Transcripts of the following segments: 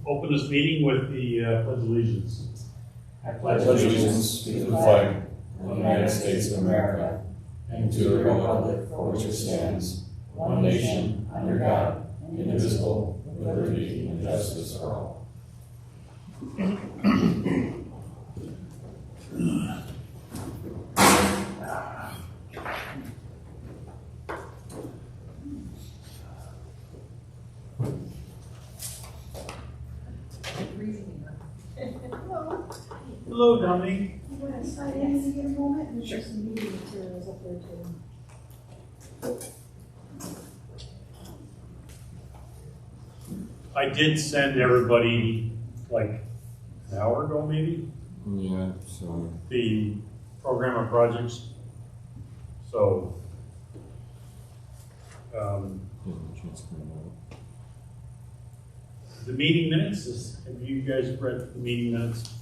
open this meeting with the Pledge of Allegiance. I pledge allegiance to the flag of the United States of America and to the republic for which it stands, one nation, under God, indivisible, with liberty and justice for all. Hello, Dominique. You want to slide in and get a moment? And there's some meeting materials up there too. I did send everybody, like, an hour ago maybe, Yeah, so the program of projects. So, the meeting minutes, have you guys read the meeting minutes?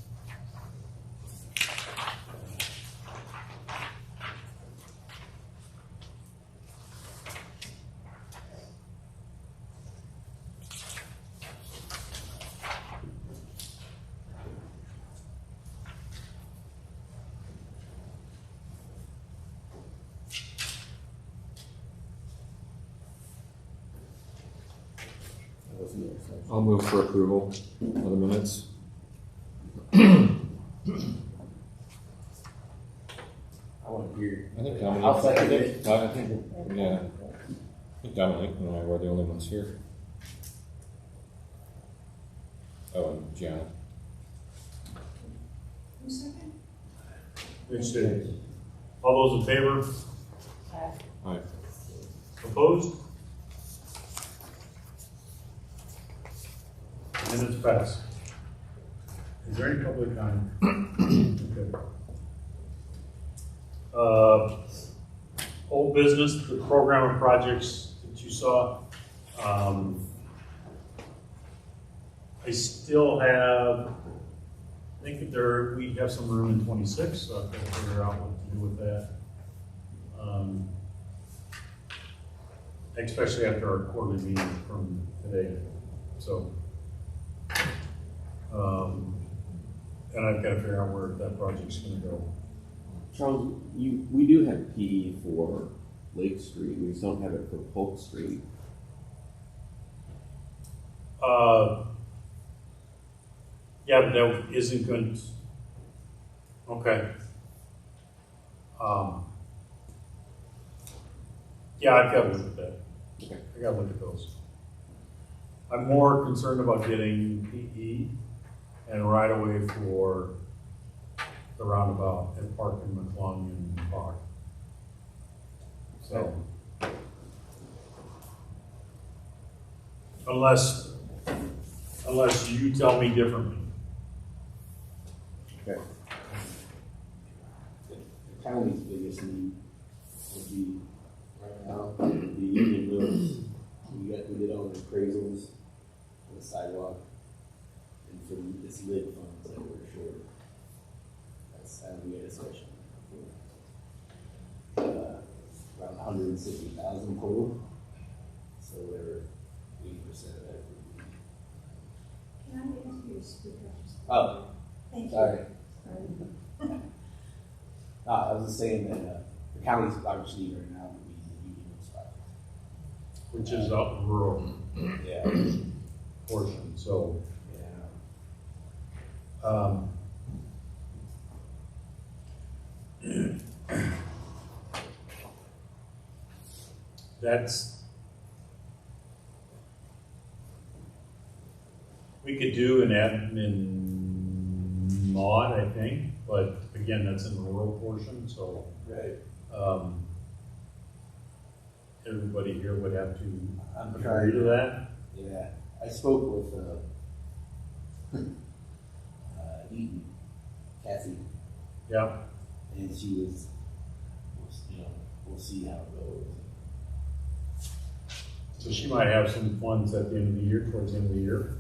I'll move for approval of the minutes. I want to hear. I think Dominic. I'll second it. I think, yeah. I think Dominic and I were the only ones here. Oh, and Gianna. Who second? It's, all those in favor? Aye. Opposed? Minutes pass. Is there any public comment? Okay. Old business, the program of projects that you saw. I still have, I think that we have some room in 26, so I've got to figure out what to do with that. Especially after our quarterly meeting from today. So, and I've got to figure out where that project's going to go. Charles, we do have P for Lake Street. We just don't have it for Polk Street. Yeah, but that isn't good. Okay. Yeah, I've got to look at that. Okay. I got to look at those. I'm more concerned about getting PE and right away for the roundabout at Park and McClung and Park. So, unless you tell me differently. Okay. The county's biggest need would be right now the Union Roads. We did all the appraisals on the sidewalk and for this lid funds that we're short. That's we had a discussion. Around 160,000 total. So they're 80% of that. Can I ask you to speak up? Oh, Thank you. sorry. I was just saying that the county's largest need right now would be the Union Roads project. Which is out in rural Yeah. portion, so. Yeah. We could do an admin mod, I think, but again, that's in the rural portion, so. Right. Everybody here would have to I'm agree trying to that. Yeah. I spoke with Eaton, Kathy, Yeah, and she was, we'll see how it goes. so she might have some funds at the end of the year, towards the end of the year.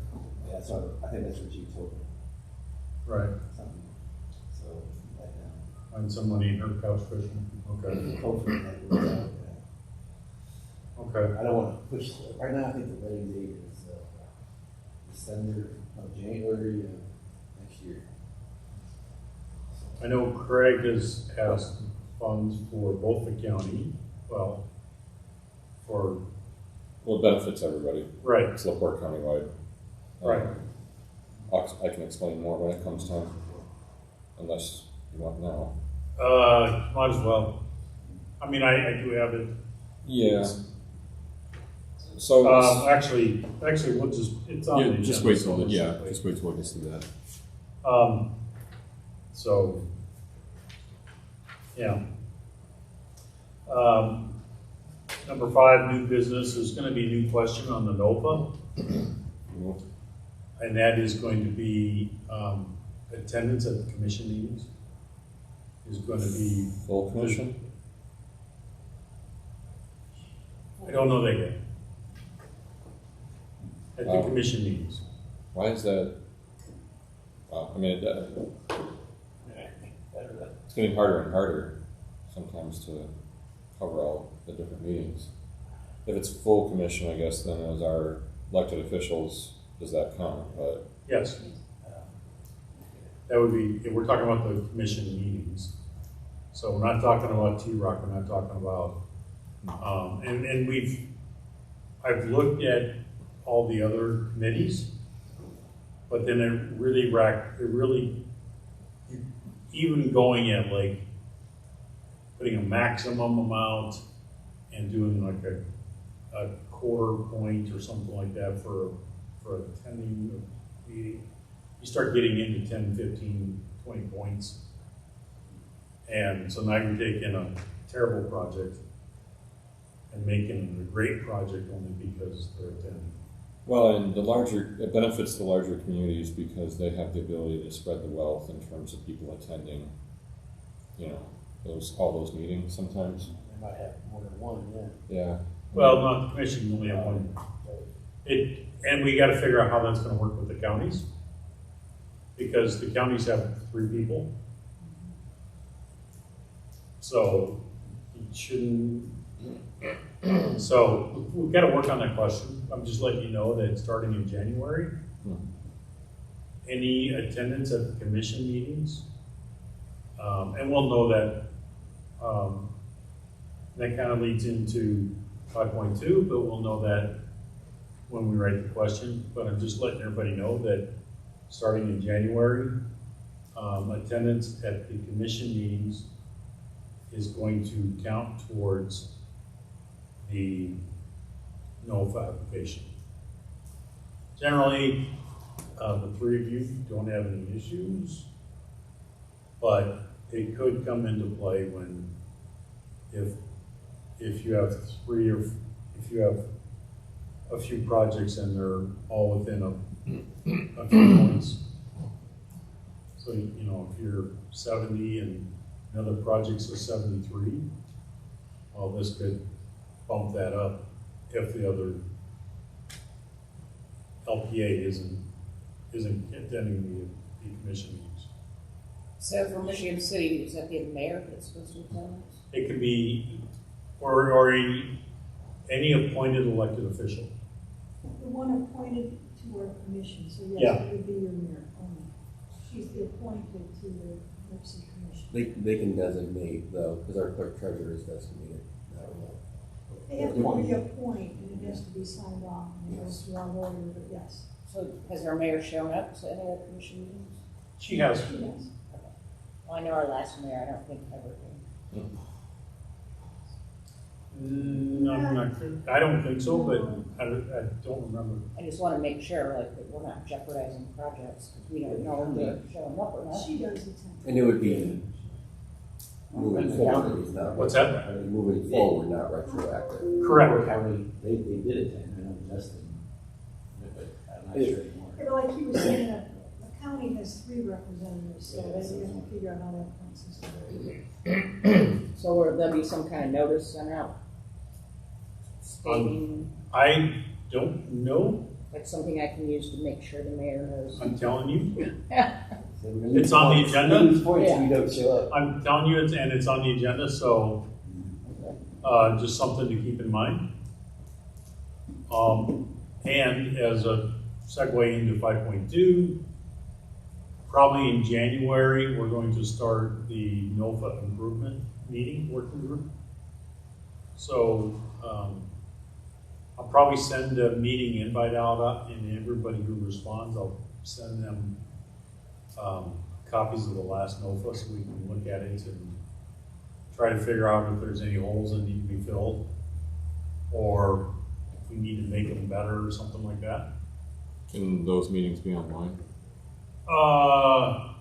Yeah, so I think that's what she told me. Right. Something. So, right now. Find some money in her couch cushion. Okay. Hopefully that works out. Okay. I don't want to push. Right now, I think the wedding date is December of January next year. I know Craig has funds for both the county, well, for, Well, it benefits everybody. right, It's La Porte countywide. right. I can explain more when it comes time, unless you want now. Might as well. I mean, I do have it. Yeah. So Actually, we'll just, it's on the agenda. just wait till so just wait till we can see that. So, yeah. Number 5, new business, is gonna be a new question on the NOFA, and that is going to be, attendance at the commission meetings is gonna be, Full commission. I don't know that yet. At the Oh. commission meetings. Why is that? I mean, it's getting harder and harder sometimes to cover all the different meetings. If it's full commission, I guess, then as our elected officials, does that count? But Yes. That would be, if we're talking about the commission meetings. So we're not talking about TROC, we're not talking about, and I've looked at all the other committees, but then even going at like, putting a maximum amount and doing like a quarter point or something like that for attending the meeting, you start getting into 10, 15, 20 points. And so now you're taking a terrible project and making it a great project only because they're attending. well, and it benefits the larger communities because they have the ability to spread the wealth in terms of people attending. You know, all those meetings sometimes. They might have more than one, yeah. Yeah. Well, not the commission, you only have one. And we gotta figure out how that's gonna work with the counties. Because the counties have 3 people. So, it shouldn't, so we've gotta work on that question. I'm just letting you know that starting in January, any attendance at the commission meetings, and we'll know that, that kind of leads into 5.2, but we'll know that when we write the question. But I'm just letting everybody know that starting in January, attendance at the commission meetings is going to count towards the NOFA application. Generally, the 3 of you don't have any issues, but it could come into play when, if you have 3 or if you have a few projects and they're all within a few points. So, you know, if you're 70 and another project's a 73, well, this could bump that up if the other LPA isn't attending the commission meetings. So for Michigan City, is that the mayor that's supposed to attend? It could be, or any appointed elected official. The one appointed to our commission, so Yeah. yes, it would be your mayor only. She's the appointed to the Mercy Commission. They can designate though, because our clerk treasurer is designated. They have to reappoint, and it has to be signed off, and it goes through our lawyer, but yes, So has our mayor shown up to any of the commission meetings? She has. she does. Well, I know our last mayor, I don't think ever came. I don't think so, but I don't remember. I just want to make sure, like, that we're not jeopardizing projects, because we don't know if they're showing up or not. She does attend. And it would be moving forward, it's not. What's that? Moving forward, not retroactive. Correct. County, they did attend, I know Justin, but I'm not sure anymore. Yeah, but like you were saying, the county has 3 representatives, so they have to figure out how that point system works. So will there be some kind of notice sent out? Stating, I don't know. like something I can use to make sure the mayor knows. I'm telling you. So we're gonna It's on the lose agenda? lose points if you don't show up. I'm telling you, it's on the agenda, so just something to keep in mind. And as a segue into 5.2. Probably in January, we're going to start the NOFA improvement meeting, working group. So I'll probably send a meeting invite out, and everybody who responds, I'll send them copies of the last NOFA so we can look at it and try to figure out if there's any holes that need to be filled, or if we need to make them better or something like that. Can those meetings be online? I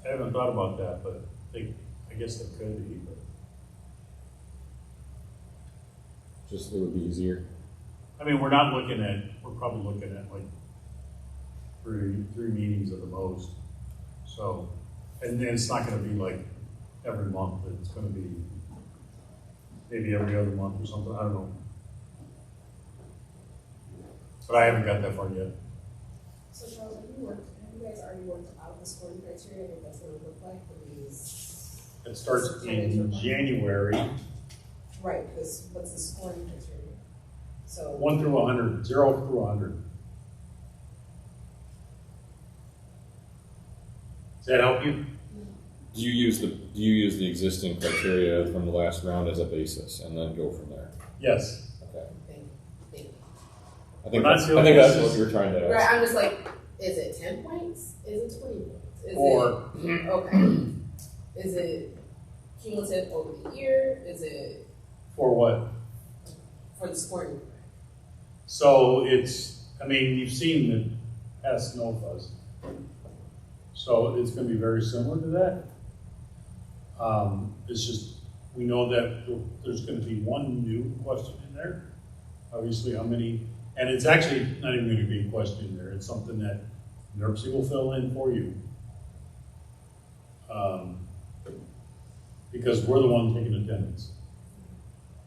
haven't thought about that, but I guess they could be, but Just, it would be easier. I mean, we're probably looking at like three meetings at the most. So, and then it's not gonna be like every month, it's gonna be maybe every other month or something, I don't know. But I haven't got that far yet. So Charles, have you guys already worked out the scoring criteria, what that's gonna look like for these? It starts in January, Right, because what's the scoring criteria? So. 1 through 100, 0 through 100. Does that help you? Do you use the existing criteria from the last round as a basis and then go from there? Yes. Okay. Thank you. I think We're not doing that's this what you're trying to ask. Right, I'm just like, is it 10 points? Is it 20 points? Is Or it, okay. Is it cumulative over the year? Is it for what? for the scoring? So I mean, you've seen the past NOFAs. So it's going to be very similar to that. It's just, we know that there's going to be one new question in there. Obviously, how many, and it's actually not even going to be a question in there. It's something that NERC will fill in for you. Because we're the one taking attendance.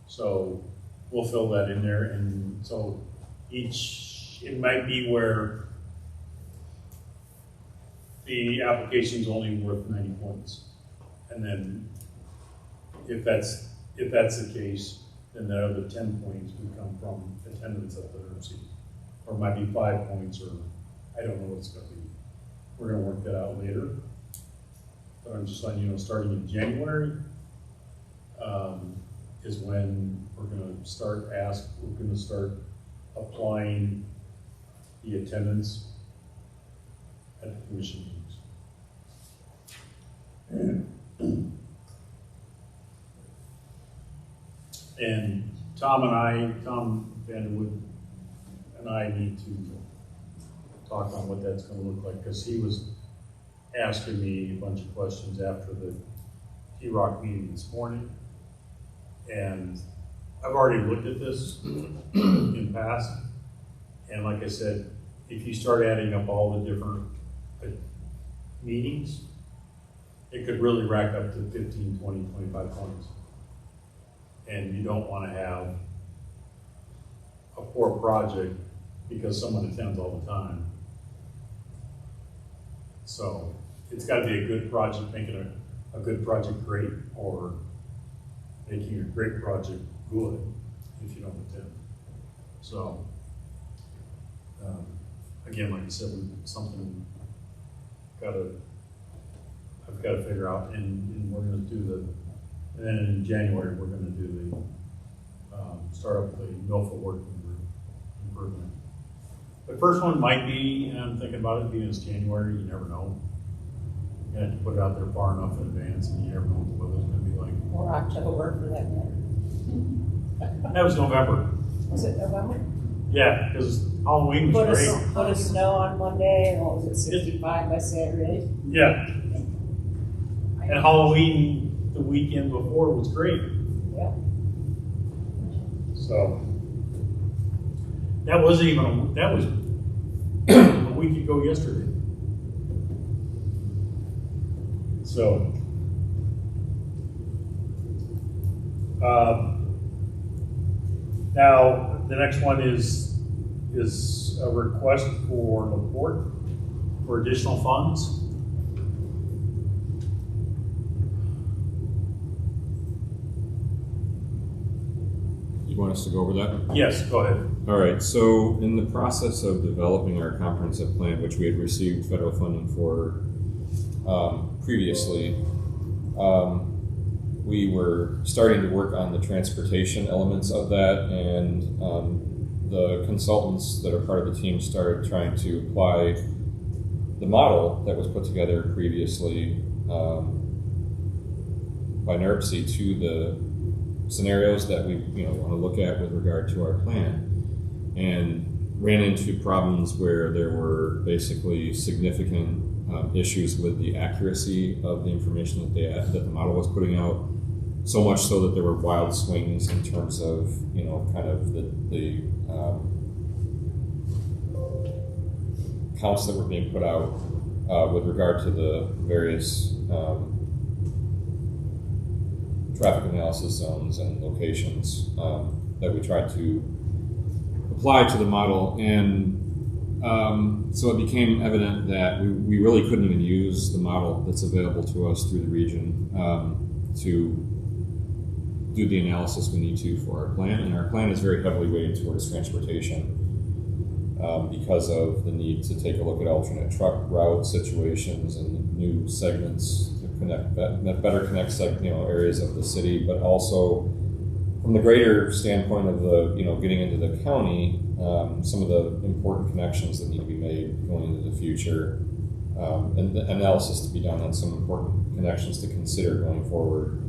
So we'll fill that in there, and so it might be where the application's only worth 90 points. And then if that's the case, then the other 10 points would come from attendance at the NERC. Or it might be 5 points, or I don't know what it's gonna be. We're gonna work that out later. But I'm just letting you know, starting in January is when we're gonna start applying the attendance at the commission meetings. And Tom Vanderwood and I need to talk on what that's gonna look like, because he was asking me a bunch of questions after the TROC meeting this morning. And I've already looked at this in past. And like I said, if you start adding up all the different meetings, it could really rack up to 15, 20, 25 points. And you don't want to have a poor project because someone attends all the time. So it's got to be a good project, making a good project great, or making a great project good if you don't attend. So again, like I said, something I've got to figure out, and we're going to do and then in January we're going to do the start up the NOFA working group improvement. The first one might be, and I'm thinking about it being it's January, you never know. You have to put it out there far enough in advance, and you never know what the weather's going to be like. Or October for that matter. That was November. Was it November? Yeah, because Halloween was great. Put a snow on Monday, and what was it, 65 by Saturday? Yeah. And Halloween the weekend before was great. Yeah. So that wasn't even that was a week ago yesterday. So now the next one is a request for La Porte for additional funds. you want us to go over that? Yes, go ahead. All right, so in the process of developing our comprehensive plan, which we had received federal funding for previously, we were starting to work on the transportation elements of that, and the consultants that are part of the team started trying to apply the model that was put together previously by NERC to the scenarios that we want to look at with regard to our plan, and ran into problems where there were basically significant issues with the accuracy of the information that the model was putting out, so much so that there were wild swings in terms of kind of the counts that were being put out with regard to the various traffic analysis zones and locations that we tried to apply to the model. And so it became evident that we really couldn't even use the model that's available to us through the region to do the analysis we need to for our plan. And our plan is very heavily weighted towards transportation because of the need to take a look at alternate truck route situations and new segments to better connect areas of the city, but also from the greater standpoint of the getting into the county, some of the important connections that need to be made going into the future, and the analysis to be done on some important connections to consider going forward.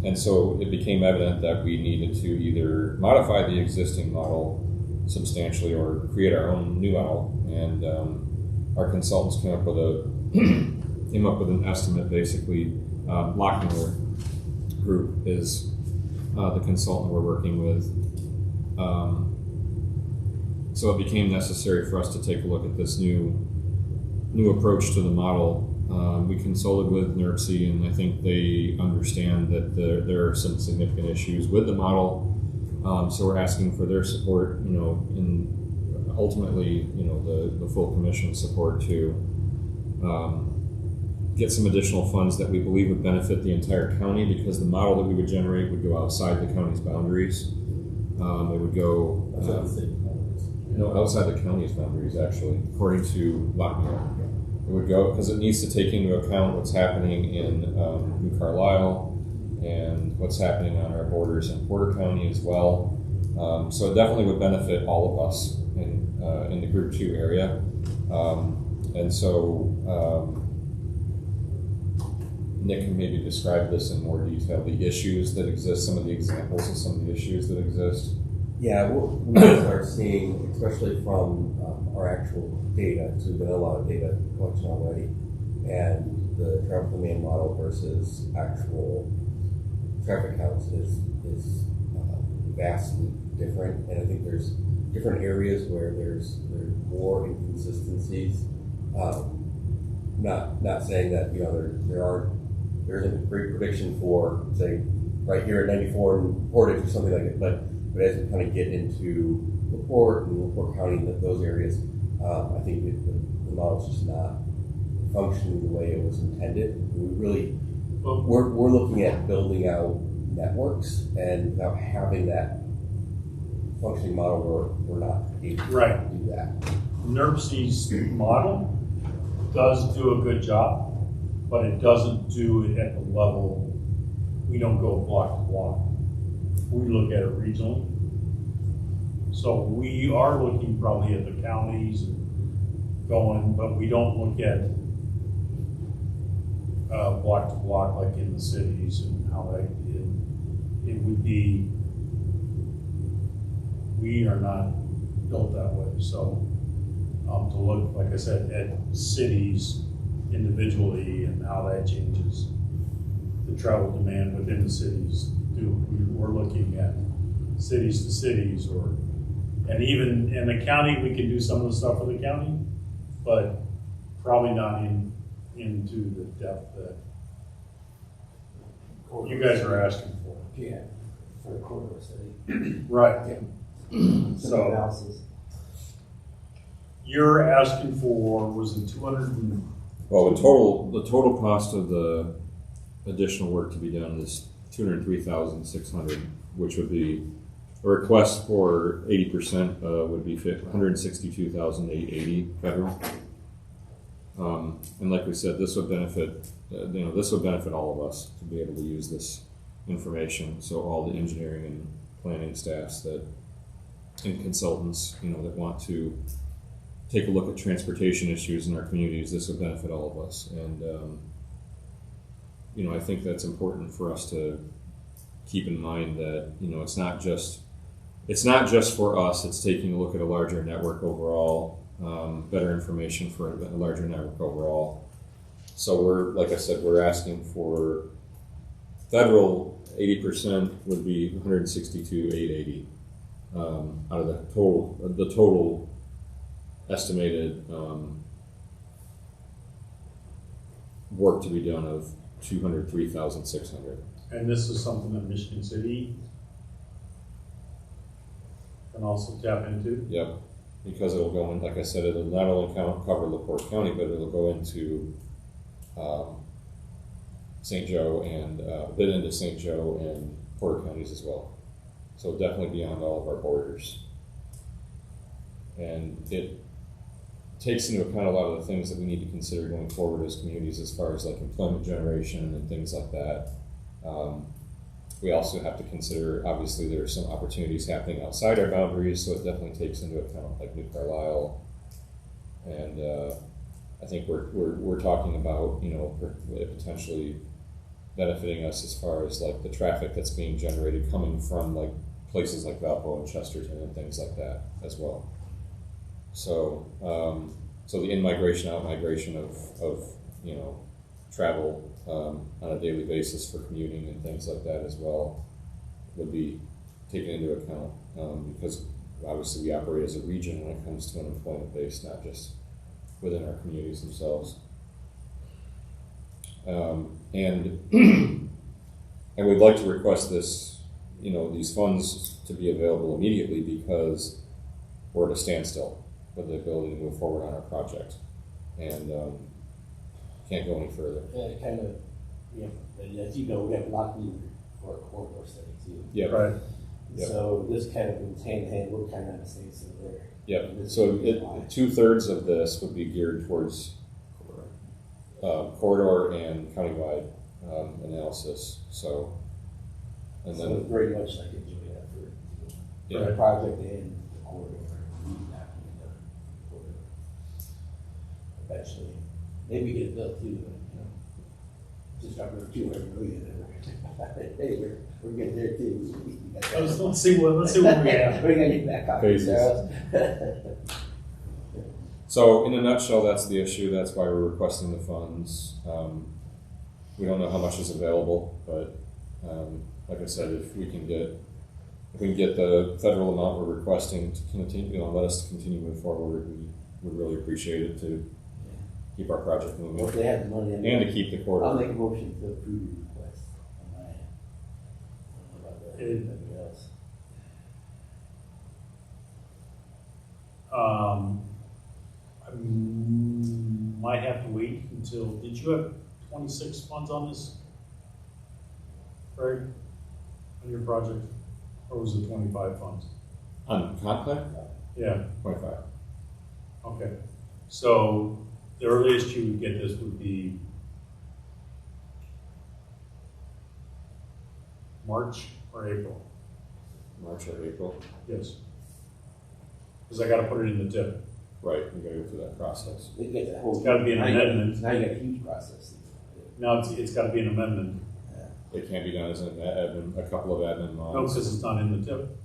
And so it became evident that we needed to either modify the existing model substantially or create our own new model. And our consultants came up with an estimate. Basically, Lochner Group is the consultant we're working with. So it became necessary for us to take a look at this new approach to the model. We consulted with NERC, and I think they understand that there are some significant issues with the model. So we're asking for their support, and ultimately, the full commission support to get some additional funds that we believe would benefit the entire county, because the model that we would generate would go outside the county's boundaries. It would go outside the county's boundaries, actually, according to Lochner. It would go because it needs to take into account what's happening in New Carlisle and what's happening on our borders in Porter County as well. So it definitely would benefit all of us in the Group 2 area. And so Nick can maybe describe this in more detail, the issues that exist, some of the examples of some of the issues that exist. Yeah, we start seeing, especially from our actual data, because we've done a lot of data collection already, and the traffic demand model versus actual traffic counts is vastly different. And I think there's different areas where there's more inconsistencies. Not saying that there isn't a great prediction for, say, right here at 94 and Portage or something like it, but as we kind of get into LaPorte and LaPorte County, those areas, I think the model's just not functioning the way it was intended. We're looking at building out networks, and without having that functioning model, we're not able to do that. NERC's model does do a good job, but it doesn't do it at the level. We don't go block to block. We look at it regionally. So we are looking probably at the counties and going, but we don't look at block to block like in the cities and how it would be. We are not built that way. So to look, like I said, at cities individually and how that changes the travel demand within the cities. We're looking at cities to cities, and even in the county, we can do some of the stuff for the county, but probably not into the depth that you guys are asking for. Yeah, for a quarter of a city. Right. So analysis. you're asking for, was it 200? Well, the total cost of the additional work to be done is $203,600. which would be a request for 80% would be 162,880 federal. And like we said, this would benefit, this would benefit all of us to be able to use this information. So all the engineering and planning staffs and consultants, that want to take a look at transportation issues in our communities, this would benefit all of us. And, I think that's important for us to keep in mind that, it's not just for us, it's taking a look at a larger network overall, better information for a larger network overall. So like I said, we're asking for federal 80% would be 162,880 out of the total estimated work to be done of 203,600. And this is something that Michigan City can also tap into? Yep, because it'll go in, like I said, it'll not only cover La Porte County, but it'll go into St. Joe and a bit into St. Joe and Porter counties as well. So definitely beyond all of our borders. And it takes into account a lot of the things that we need to consider going forward as communities as far as like employment generation and things like that. We also have to consider, obviously, there are some opportunities happening outside our boundaries, so it definitely takes into account like New Carlisle. And I think we're talking about, potentially benefiting us as far as like the traffic that's being generated coming from like places like Valpo and Chesterton and things like that as well. So, so the in-migration, out-migration of travel on a daily basis for commuting and things like that as well would be taken into account because obviously we operate as a region when it comes to an employment base, not just within our communities themselves. And we'd like to request this, these funds to be available immediately because we're at a standstill with the ability to move forward on our project. And can't go any further. Yeah, kind of, as you know, we have Lockheed for a corridor study too. Yeah. Right. Yep. So this kind of goes hand in hand, we're kind of on the same side there. Yep. So 2/3 of this would be geared towards corridor and countywide analysis. So, and So then very much like enjoy that for yeah. the project and the corridor, leading that the corridor. Eventually, maybe get it built too, but just under 200 million. Hey, we're getting there too. Let's see what we have. We're gonna get back on Phases. So, in a nutshell, that's the issue. That's why we're requesting the funds. We don't know how much is available, but like I said, if we can get the federal amount we're requesting to continue, let us continue moving forward, we would really appreciate it to keep our project moving. Well, if they have the money, And to keep the corridor. I'll make a motion to approve the request on my end. I don't know about anybody else. I might have to wait until, did you have 26 funds on this? Right? On your project? Or was it 25 funds? On comp plan? Yeah, 25. okay. So the earliest you would get this would be March or April? March or April. Yes. Because I gotta put it in the tip. Right, we gotta go through that process. They get that whole. It's gotta be an now you got- amendment. Now you got a huge process. Now it's gotta be an amendment. It can't be done as an admin, a couple of admin No, months. because it's not in the tip.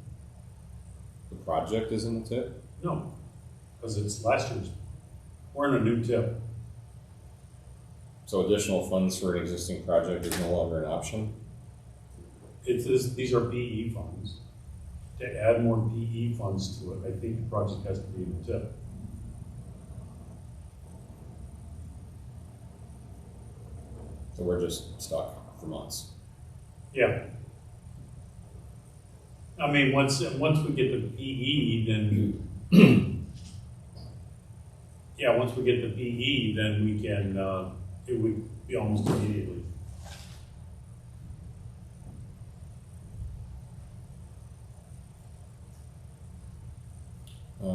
The project is in the tip? No, because it's last year's. We're in a new tip. So additional funds for an existing project is no longer an option? These are PE funds. To add more PE funds to it, I think the project has to be in the tip. So we're just stuck for months. Yeah. I mean, once we get the PE, then, yeah, once we get the PE, then we can, it would be almost immediately. I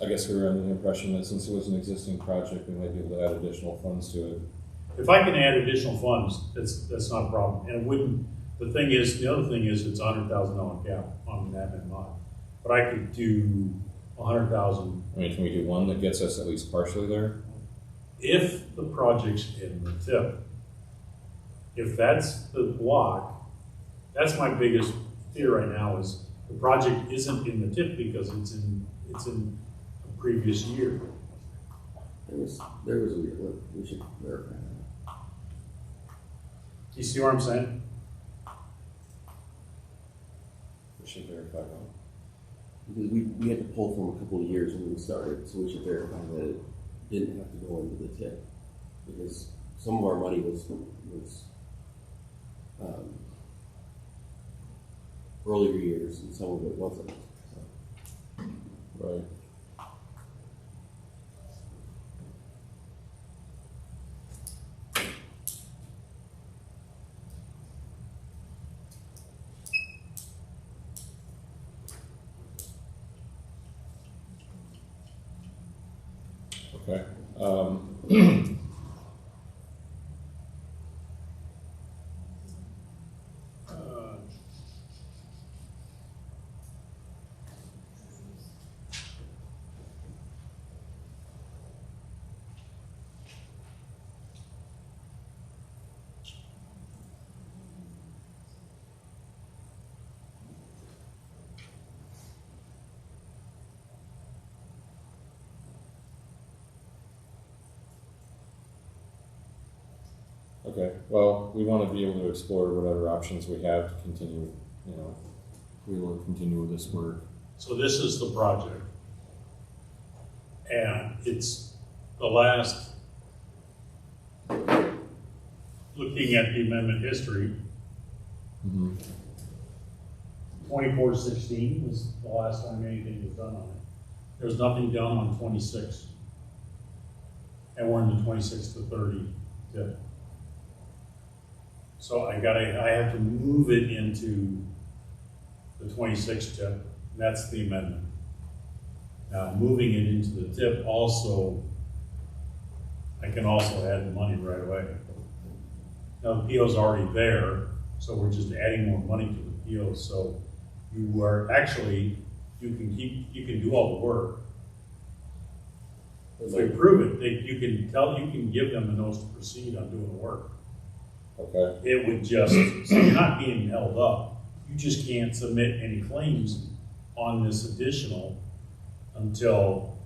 guess we were under the impression that since it was an existing project, we might be able to add additional funds to it. If I can add additional funds, that's not a problem. And it wouldn't, the other thing is it's $100,000 cap on that and not. But I could do 100,000 I mean, can we do one that gets us at least partially there? if the project's in the tip. If that's the block, that's my biggest fear right now is the project isn't in the tip because it's in a previous year. There was a weird one. We should verify that. You see what I'm saying? We should verify that. Because we had to pull from a couple of years when we started, so we should verify that it didn't have to go into the tip. Because some of our money was earlier years and some of it wasn't. So. Right. Okay. Okay, well, we want to be able to explore whatever options we have to continue, we will continue with this work. So this is the project. And it's the last, looking at the amendment history, 24-16 was the last time anything was done on it. There was nothing done on 26. And we're in the 26 to 30 tip. So I have to move it into the 26 tip, and that's the amendment. Now, moving it into the tip also, I can also add the money right away. Now, the PO's already there, so we're just adding more money to the PO, so you are actually, you can do all the work. If they approve it, you can give them a notice to proceed on doing the work. Okay. It would just, so you're not being held up. You just can't submit any claims on this additional until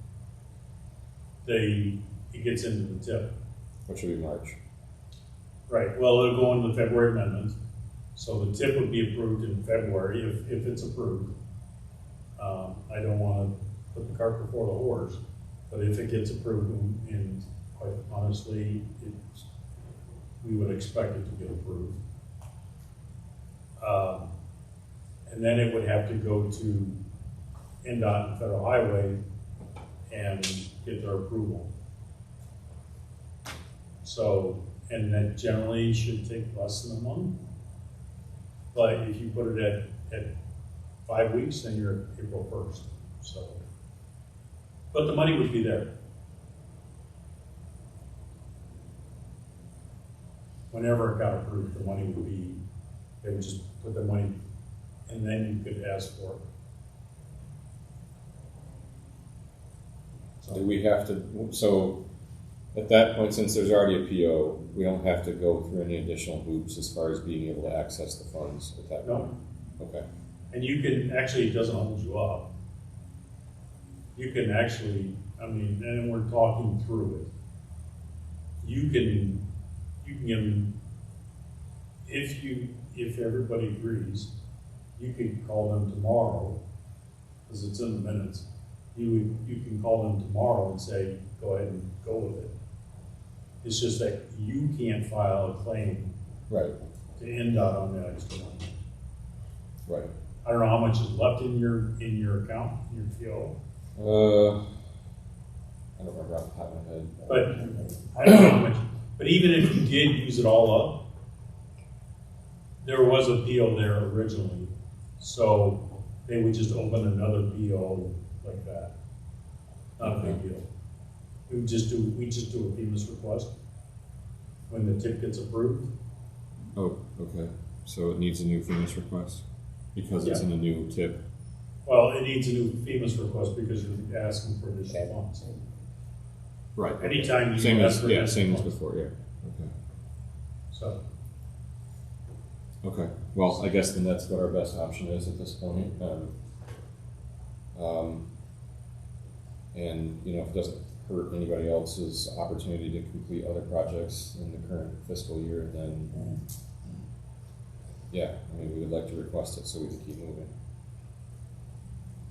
it gets into the tip. Which would be March. Right, well, it'll go into the February amendment. So the tip would be approved in February if it's approved. I don't want to put the cart before the horse, but if it gets approved, and quite honestly, we would expect it to get approved. And then it would have to go to NDOT and Federal Highway and get their approval. So, and that generally should take less than a month. But if you put it at 5 weeks, then you're April 1st, so. But the money would be there. Whenever it got approved, the money would be, they would just put the money, and then you could ask for it. Do we have to, so at that point, since there's already a PO, we don't have to go through any additional hoops as far as being able to access the funds at that point? No. Okay. And you can, actually, it doesn't hold you up. You can actually, I mean, and we're talking through it. You can give them, if everybody agrees, you could call them tomorrow, because it's in the minutes. You can call them tomorrow and say, go ahead and go with it. It's just that you can't file a claim Right. to NDOT on that extra money. Right. I don't know how much is left in your account, in your PO. I don't remember off the top of my head. But I don't know how much. But even if you did use it all up, There was a PO there originally, so they would just open another PO like that. Not a big deal. We just do a FEMA's request when the tip gets approved. Oh, okay. So it needs a new FEMA's request because it's in a new tip. Well, it needs a new FEMA's request because you're asking for additional funds. Right. Anytime you Same ask as for yeah, additional same as funds. before. Yeah. Okay. So, Okay. Well, I guess then that's what our best option is at this point. And you know, if it doesn't hurt anybody else's opportunity to complete other projects in the current fiscal year, then yeah, I mean, we would like to request it so we can keep moving.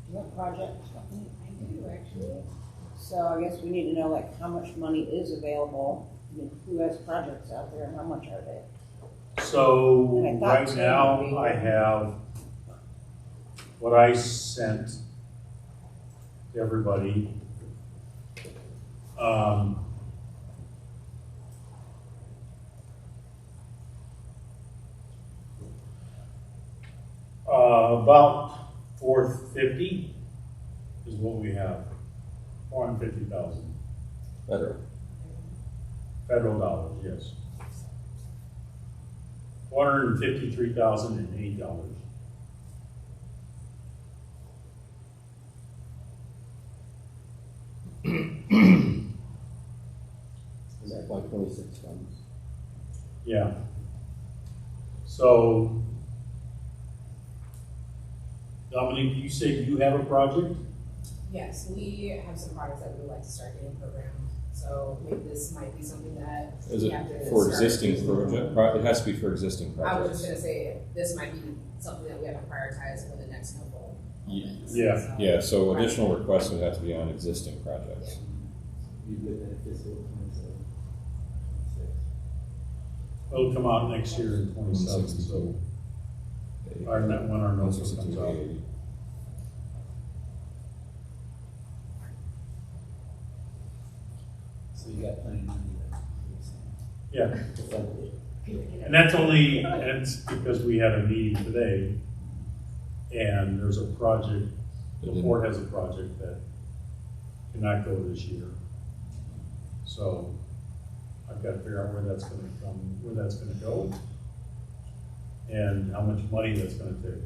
What project? Stephanie? I do, actually. So I guess we need to know like how much money is available, I mean, who has projects out there and how much are they? so And I thought right so, now maybe. I have what I sent to everybody. About 450 is what we have. 450,000 Better. federal dollars, yes. $453,008. Is that like 26 funds? Yeah. So, Dominique, you said you have a project? Yes, we have some products that we would like to start getting programmed, so maybe this might be something that Is we it have to for start. existing project? It has to be for existing I was projects. just gonna say, this might be something that we have to prioritize for the next couple. Yeah. So- Yeah, so additional requests would have to be on existing projects. You get that fiscal 27, 26. It'll come out next year in 27, so our net, when our notice comes out. So you got plenty of money there. Yeah, To fund it. and that's because we had a meeting today, and there's a project, the port has a project that cannot go this year. So I've got to figure out where that's gonna go, and how much money that's gonna take.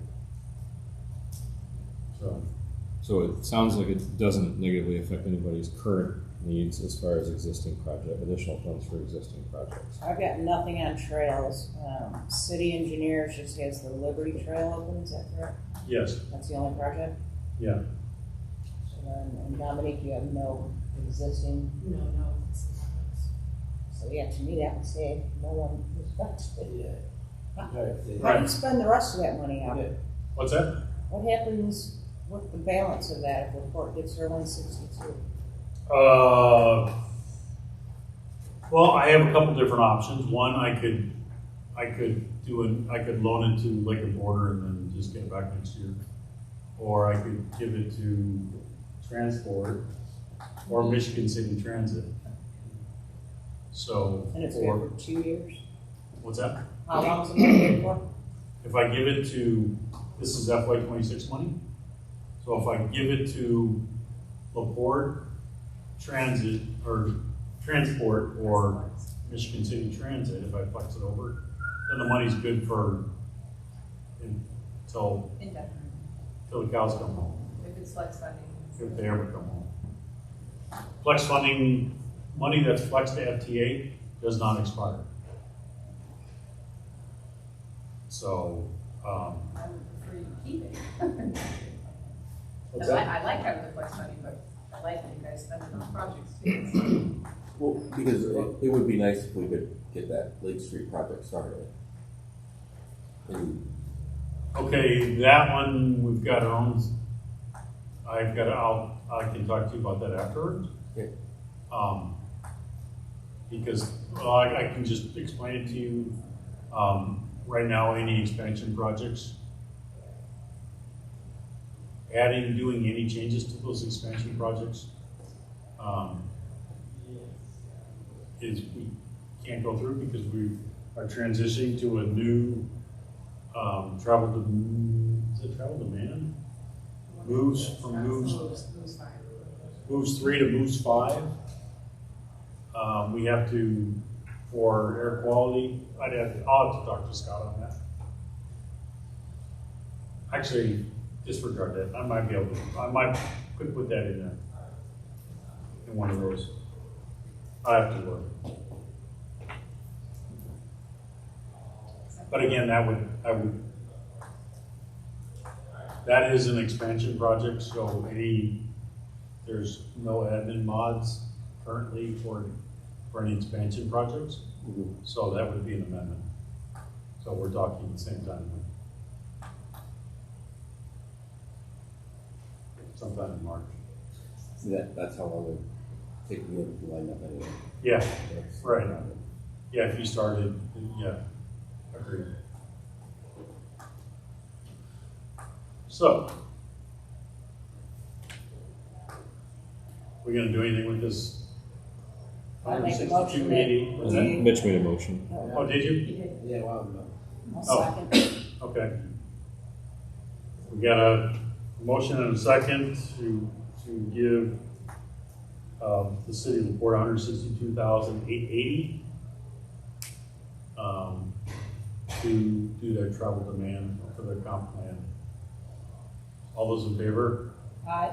So it sounds like it doesn't negatively affect anybody's current needs as far as additional funds for existing projects. I've got nothing on trails. City engineers just has the Liberty Trail open, is that correct? Yes, That's the only project? yeah, So then, and Dominique, you have no existing, No. so yeah, to me that would say no one respects it. Yeah. How Right. do you spend the rest of that money out? Yeah. what's that? What happens with the balance of that if the port gets their 162? Well, I have a couple different options. One, I could loan it to Lake and Border and then just get it back next year. Or I could give it to Transport or Michigan City Transit. So, And it's or, good for 2 years? what's that? How long is it good for? If I give it to, this is FY 26 money. So if I give it to La Porte, Transit, or Transport, or Michigan City Transit, if I flex it over, then the money's good for, until Indefinitely, the cows come home, if it's flex funding. if they ever come home. Flex funding, money that's flexed to FTA does not expire. So, I would prefer you keep it. what's Because that? I like having the flex funding, but I like that you guys spend it on projects too. Well, because it would be nice if we could get that Lake Street project started. And Okay, that one, we've got our own, I can talk to you about that afterwards. Okay. Because, well, I can just explain it to you. Right now, any expansion projects, doing any changes to those expansion projects, we can't go through because we are transitioning to a new travel is it travel demand? Moves from moves moves 3 to moves 5. We have to, for air quality, I'll have to talk to Scott on that. Actually, disregard that. I might could put that in there. In one of those. I have to work. But again, that is an expansion project, so there's no admin mods currently for any expansion projects. Mhm. So that would be an amendment. So we're talking at the same time. Sometime in March. See, that's how long it takes me to line up anyway. Yeah, That's- right. Yeah, if you started, yeah, agreed. So, we gonna do anything with this? I make a 162.80? What's that? Mitch made a motion. Oh, did you? Yeah, a while ago. I'll Oh. second. Okay. We got a motion and a second to give the city of La Porte $162,880 to do their travel demand for their comp plan. All those in favor? Aye.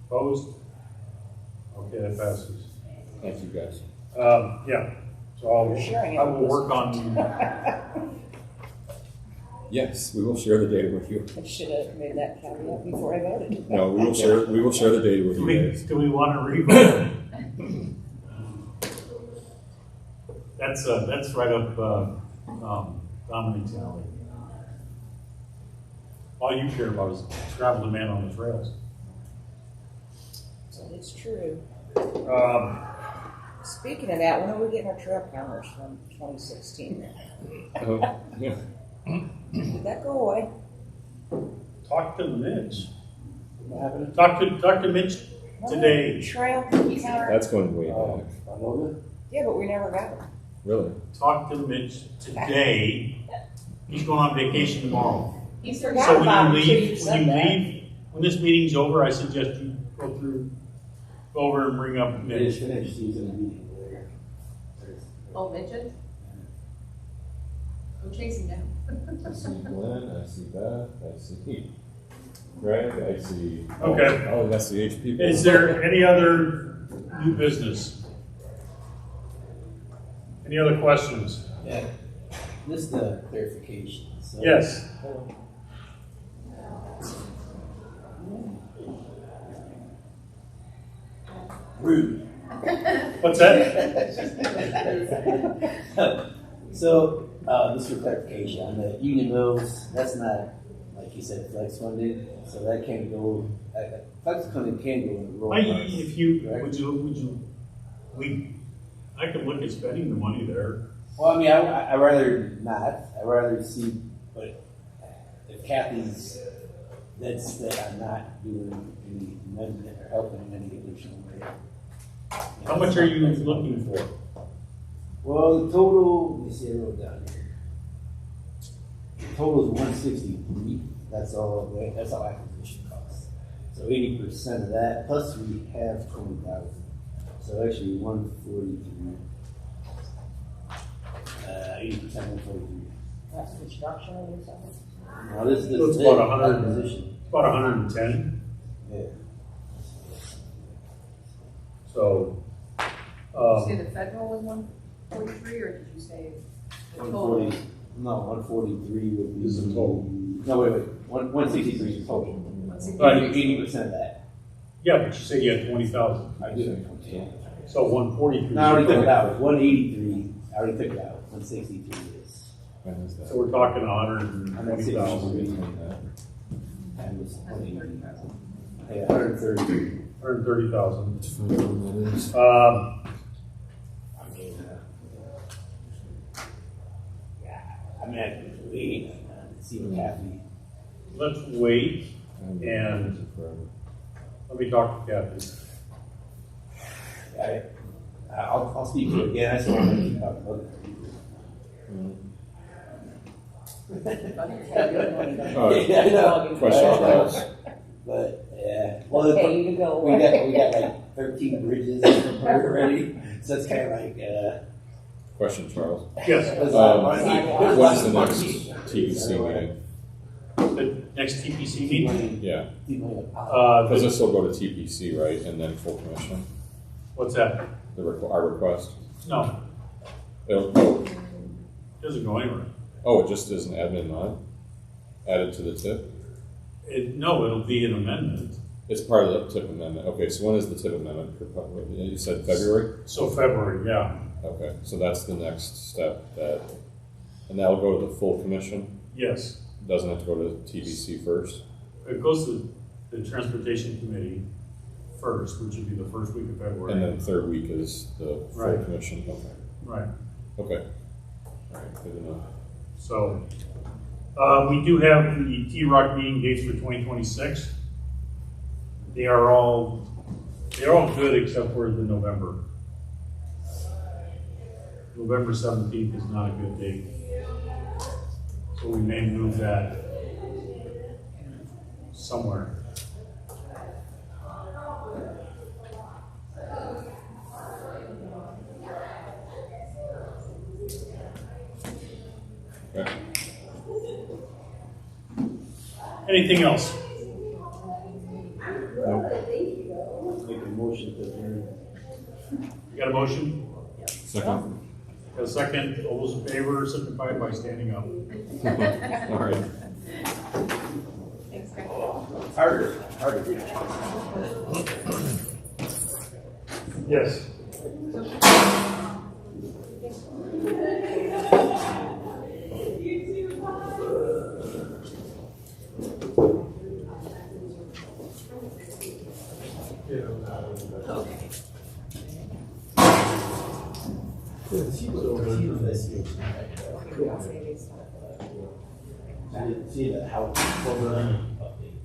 Opposed? Okay, that passes. Thank you, guys. Yeah, so You're sharing it I will with us. work on, Yes, we will share the data with you. I should have made that caveat before I voted. No, we will share the data with you guys. do we want to revote? That's right up Dominic's alley. All you care about is travel demand on the trails. It's true. Um, Speaking of that, when are we getting our trail counters from 2016? Oh, yeah. Did that go away? Talk to Mitch. What happened? Talk to Mitch today. Trail counter? That's going way back. I know Yeah, but we never got them. Really? Talk to Mitch today. He's going on vacation tomorrow. He So forgot when about you it until you leave, said that. when this meeting's over, I suggest you go over and bring up It is Mitch. finished, he was in a meeting there. Oh, mentioned? Go chase him down. I see Glenn, I see Beth, I see Greg, I see. Okay. Oh, that's the H people. Is there any other new business? Any other questions? Yeah, just a clarification, so. Yes. Rude. What's that? So, just for clarification, on the Union Mills, that's not, like you said, flex funded, so that can't go, flex funding can go in the road. If you, I could look at spending the money there. Well, I mean, I'd rather not, I'd rather see, but if Kathy's, that I'm not doing any amendment or helping in any additional way. How much are you looking for? Well, the total, let me see, I wrote down here. The total is 163. That's all acquisition costs. So 80% of that, plus we have 20,000. So actually 143. 80% 143. That's construction or something? Now this So it's about 100. acquisition. About 110. Yeah. So, Did you say the federal was 143, or did you say the total? 140. No, 143 would be. This is the total. No, wait. 163 is the total. 163. 80% of that. yeah, but you said you had 20,000. I do. Yeah. So 143. No, I already took it out. 183. I already took it out. 163 is. So we're talking 120,000. That was 180,000. Yeah, 130. 130,000. I mean, yeah. I mean, I could wait and see what happens. Let's wait and let me talk to Kathy. I'll speak to it again. I just want to keep talking about it. Yeah, I know. Question, Charles. But, yeah, well, Hey, you go we away. got like 13 bridges already, so it's kind of like, Question, Charles. Yes, there's a lot of money. There's When's the lots of next money. TBC meeting? the next TPC meeting, Yeah, uh, because this will go to TPC, right, and then full commission, what's that? our request? No, Oh, doesn't go anywhere. it just is an admin mod added to the tip? No, it'll be an amendment. It's part of the tip amendment. Okay, so when is the tip amendment? You said February? So February, yeah, Okay, so that's the next step and that'll go to the full commission? yes. Doesn't have to go to TBC first? It goes to the Transportation Committee first, which would be the first week of February. And then third week is the full Right. commission? Okay. Right, Okay. All right, good to know. so, we do have the TROC meeting dates for 2026. They're all good except for the November. November 17th is not a good date. So we may move that somewhere. Okay. Anything else? Make a motion to adjourn. You got a motion? Second? Got a second? All those in favor, signify by standing up. All right. Thanks, guys. Harder. Yes. See the house.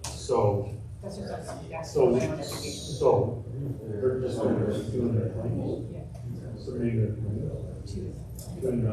So, That's just us. Yeah. so, so, they're just doing their thing. Submitting their thing. Doing, the